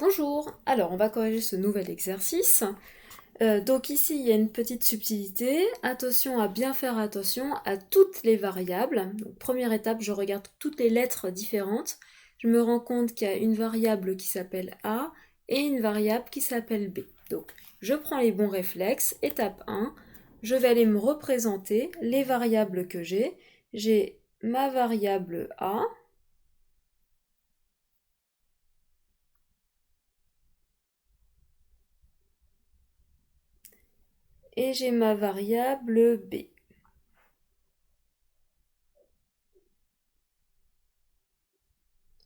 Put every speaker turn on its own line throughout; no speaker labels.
Bonjour, alors on va corriger ce nouvel exercice. Donc ici il y a une petite subtilité, attention à bien faire attention à toutes les variables. Donc, première étape, je regarde toutes les lettres différentes, je me rends compte qu'il y a une variable qui s'appelle A et une variable qui s'appelle B. Donc je prends les bons réflexes, étape 1, je vais aller me représenter les variables que j'ai ma variable A, et j'ai ma variable B.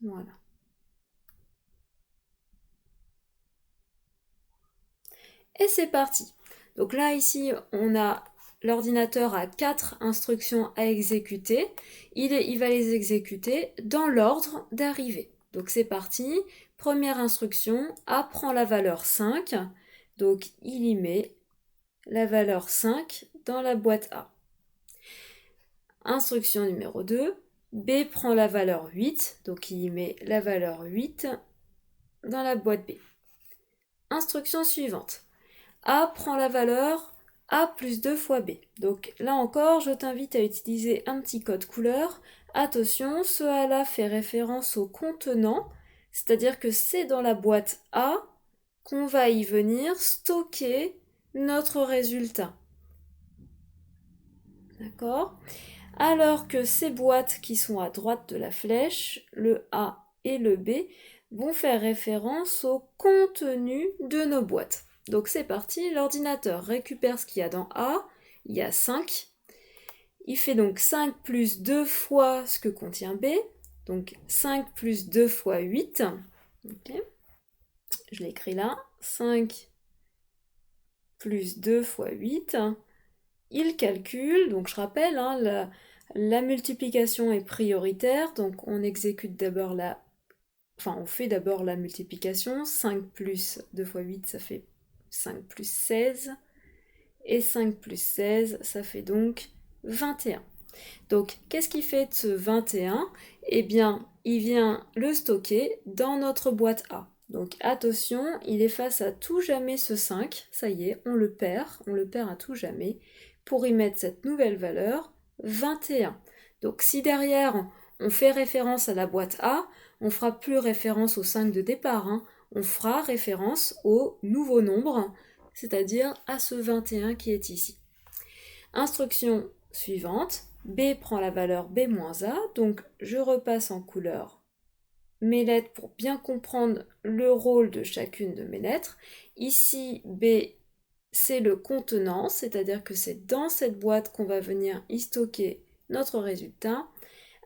Voilà. Et c'est parti. Donc là, ici, l'ordinateur a 4 instructions à exécuter. Il va les exécuter dans l'ordre d'arrivée. Donc c'est parti. Première instruction, A prend la valeur 5. Donc il y met la valeur 5 dans la boîte A. Instruction numéro 2, B prend la valeur 8. Donc il y met la valeur 8 dans la boîte B. Instruction suivante. A prend la valeur A plus 2 fois B. Donc là encore, je t'invite à utiliser un petit code couleur. Attention, ce A-là fait référence au contenant, c'est-à-dire que c'est dans la boîte A qu'on va y venir stocker notre résultat. D'accord ? Alors que ces boîtes qui sont à droite de la flèche, le A et le B, vont faire référence au contenu de nos boîtes. Donc c'est parti, l'ordinateur récupère ce qu'il y a dans A, il y a 5. Il fait donc 5 plus 2 fois ce que contient B, donc 5 plus 2 fois 8. Okay. Je l'écris là, 5 plus 2 fois 8. Il calcule, donc je rappelle, la multiplication est prioritaire, donc on exécute d'abord on fait d'abord la multiplication. 5 plus 2 fois 8, ça fait 5 plus 16. Et 5 plus 16, ça fait donc 21. Donc, qu'est-ce qu'il fait de ce 21? Eh bien, il vient le stocker dans notre boîte A. Donc, attention, il efface à tout jamais ce 5. Ça y est, on le perd à tout jamais, pour y mettre cette nouvelle valeur, 21. Donc, si derrière, on fait référence à la boîte A, on fera plus référence au 5 de départ, on fera référence au nouveau nombre, c'est-à-dire à ce 21 qui est ici. Instruction suivante, B prend la valeur B-A, donc je repasse en couleur mes lettres pour bien comprendre le rôle de chacune de mes lettres. Ici, B, c'est le contenant, c'est-à-dire que c'est dans cette boîte qu'on va venir y stocker notre résultat,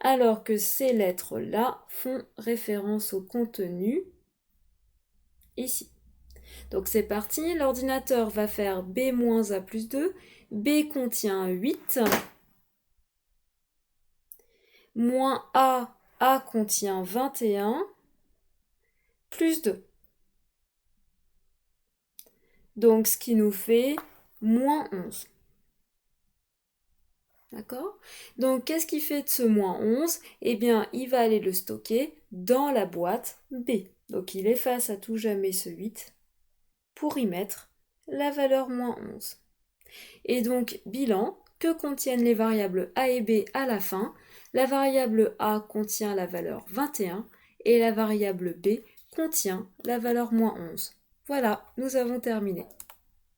alors que ces lettres-là font référence au contenu ici. Donc c'est parti, l'ordinateur va faire B-A plus 2, B contient 8, moins A contient 21, plus 2. Donc ce qui nous fait moins 11. D'accord? Donc qu'est-ce qui fait de ce moins 11? Eh bien, il va aller le stocker dans la boîte B. Donc il efface à tout jamais ce 8 pour y mettre la valeur moins 11. Et donc, bilan, que contiennent les variables A et B à la fin? La variable A contient la valeur 21 et la variable B contient la valeur moins 11. Voilà, nous avons terminé.